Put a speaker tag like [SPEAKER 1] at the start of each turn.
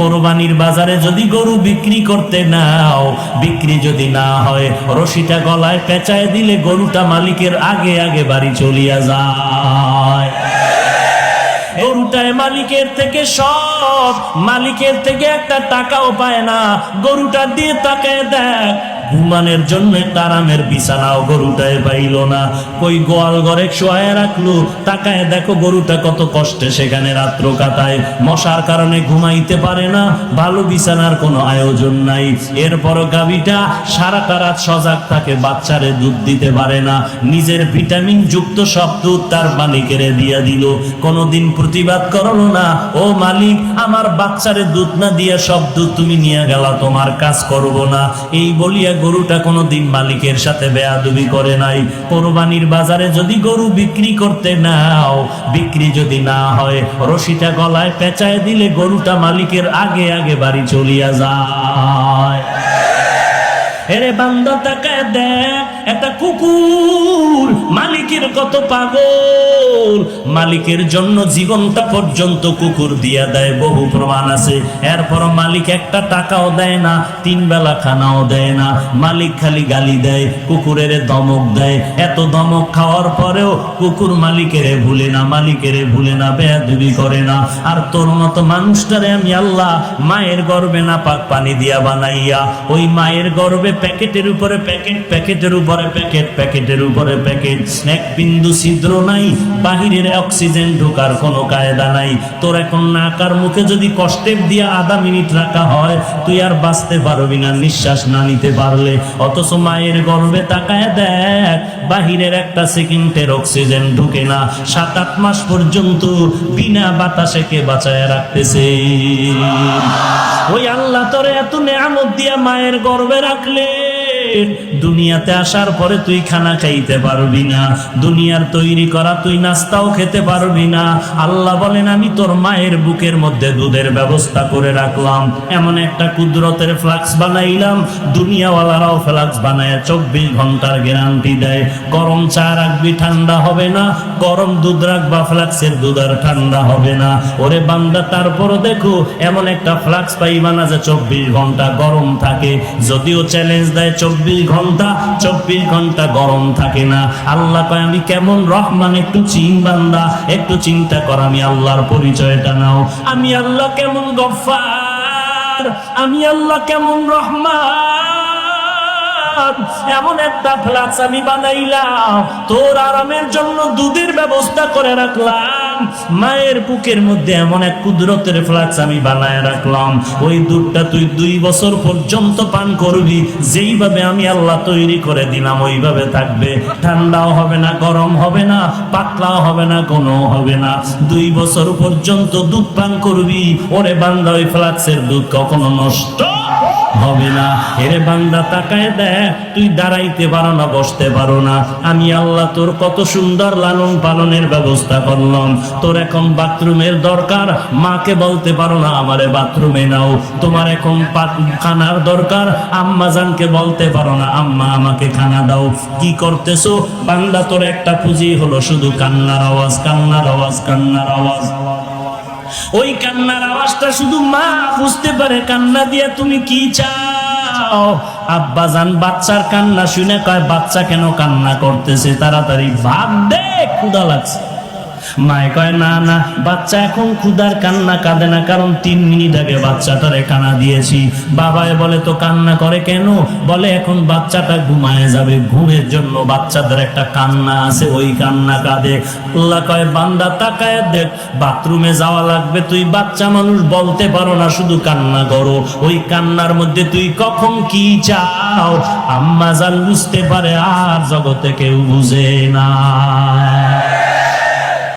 [SPEAKER 1] কোরবানির বাজারে যদি গরু বিক্রি করতে নাও, বিক্রি যদি না হয়, রশিটা গলায় পেঁচায় দিলে গরুটা মালিকের আগে আগে বাড়ি চলিয়া যায়। গরুটায় মালিকের থেকে সব, মালিকের থেকে একটা টাকাও পায় না। গরুটা দিয়ে তাকায় দেখ, ঘুমানোর জন্য আরামের বিছানাও গরুটায় পাইল না। কই গোয়াল ঘরে শোয়ায় রাখলো, তাকায় দেখো গরুটা কত কষ্টে সেখানে রাত্র কাটায়। মশার কারণে ঘুমাইতে পারে না, ভালো বিছানার কোনো আয়োজন নাই। এরপরও গাভীটা সারাটা রাত সজাগ থাকে, বাচ্চারে দুধ দিতে পারে না। নিজের ভিটামিন যুক্ত সব দুধ তার মালিকেরে দিয়া দিল, কোনোদিন প্রতিবাদ করলো না, ও মালিক আমার বাচ্চারে দুধ না দিয়া সব দুধ তুমি নিয়ে গেলা, তোমার কাজ করব না। এই বলিয়া গরুটা কোনোদিন মালিকের সাথে বেয়াদবি করে নাই। কোরবানির বাজারে যদি গরু বিক্রি করতে নাও, বিক্রি যদি না হয়, রশিটা গলায় পেঁচায় দিলে গরুটা মালিকের আগে আগে বাড়ি চলিয়া যায়। এরে বান্দা তাকায় দেখ, একটা কুকুর মালিকের কত পাগল, মালিকের জন্য জীবনটা পর্যন্ত কুকুর দিয়া দেয়, বহু প্রমাণ আছে। এরপর মালিক একটা টাকাও দেয় না, 3 বেলা খানাও দেয় না, মালিক খালি গালি দেয়, কুকুরের ধমক দেয়। এত ধমক খাওয়ার পরেও কুকুর মালিকেরে ভুলে না, মালিকেরে ভুলে না, বেয়াদবি করে না। আর তোর মতো মানুষটারে আমি আল্লাহ মায়ের গর্ভে না পাক পানি দিয়া বানাইয়া, ওই মায়ের গর্ভে প্যাকেটের উপরে প্যাকেট, প্যাকেটের উপরে প্যাকেট, প্যাকেটের উপরে প্যাকেট, এক বিন্দু ছিদ্র নাই, বাহিরের অক্সিজেন ঢোকার কোনো কায়দা নাই। তোর এখন নাকার মুখে যদি কষ্টেপ দিয়া আধা মিনিট রাখা হয়, তুই আর বাঁচতে পারবি না নিঃশ্বাস না নিতে পারলে। অথচ মায়ের গর্ভে তাকায় দেখ, বাহিরের একটা সেকেন্ডের অক্সিজেন ঢুকে না, 7-8 মাস পর্যন্ত বিনা বাতাসে কে বাঁচায় রাখতেছে। ওই আল্লাহ তোরে এত নেয়ামত দিয়া মায়ের গর্ভে রাখলে, দুনিয়াতে আসার পরে তুই খানা খাইতে পারবি না, দুনিয়ার তৈরি করা তুই নাস্তাও খেতে পারবি না। আল্লাহ বলেন আমি তোর মায়ের বুকের মধ্যে দুধের ব্যবস্থা করে রাখলাম, এমন একটা কুদরতের ফ্লাক্স বানাইলাম, দুনিয়াওয়ালারাও ফ্লাক্স বানায় 24 ঘন্টার গ্যারান্টি দেয়। গরম চা রাখবি ঠান্ডা হবে না, গরম দুধ রাখবা ফ্লাক্সের দুধ আর ঠান্ডা হবে না। ওরে বান্দা তারপরও দেখো এমন একটা ফ্লাক্স পাইবা না যে 24 ঘন্টা গরম থাকে। যদিও চ্যালেঞ্জ দেয় 24 ঘন্টা গরম থাকে না। আল্লাহ কয় আমি কেমন রহমান, একটু বান্দা একটু চিন্তা কর, আমি আল্লাহর পরিচয়টা নাও। আমি আল্লাহ কেমন গফফার, আমি আল্লাহ কেমন রহমান। এমন একটা ফ্লাক্স আমি বানাইলাম, তোর আরামের জন্য দুধের ব্যবস্থা করে রাখলাম। মায়ের বুকের মধ্যে এমন এক কুদরতের ফ্লাক্স আমি বানায় রাখলাম, ওই দুধটা তুই 2 বছর পর্যন্ত পান করবি। যেইভাবে আমি আল্লাহ তৈরি করে দিলাম ওইভাবে থাকবে, ঠান্ডাও হবে না, গরম হবে না, পাতলাও হবে না, কোনো হবে না। 2 বছর পর্যন্ত দুধ পান করবি। ওরে বান্দা ওই ফ্লাক্সের দুধ কখনো নষ্ট হবে না। এরে বান্দা তাকায় দেখ, তুই দাঁড়াইতে পারো না, বসতে পারো না, আমি আল্লাহ তোর কত সুন্দর লালন পালনের ব্যবস্থা করলাম। তোর এখন বাথরুমের দরকার, মাকে বলতে পারো না আমারে বাথরুমে নাও। তোমার এখন খানার দরকার, আম্মা জানকে বলতে পারো না আম্মা আমাকে খানা দাও। কি করতেছো বান্দা? তোর একটা পুঁজি হলো শুধু কান্নার আওয়াজ, কান্নার আওয়াজ, কান্নার আওয়াজ। ওই কান্নার আওয়াজটা শুধু মা বুঝতে পারে। কান্না দিয়ে তুমি কি চাও? আব্বা জান বাচ্চার কান্না শুনে কয় বাচ্চা কেন কান্না করতেছে, তাড়াতাড়ি ভাত দে, ক্ষুধা লাগছে। মায়ে কয় না না, বাচ্চা এখন ক্ষুধার কান্না কাঁদে না, কারণ 3 মিনিট আগে বাচ্চাটারে কান্না দিয়েছি। বাবায় বলে তো কান্না করে কেন? বলে এখন বাচ্চাটা ঘুমায় যাবে, ঘুমের জন্য বাচ্চাদের একটা কান্না আছে, ওই কান্না কাঁদে। আল্লাহ কয় বান্দা তাকায় দেখ, বাথরুমে যাওয়া লাগবে, তুই বাচ্চা মানুষ বলতে পারো না, শুধু কান্না করো। ওই কান্নার মধ্যে তুই কখন কি চাও আম্মা জান বুঝতে পারে, আর জগতে কেউ বুঝে না।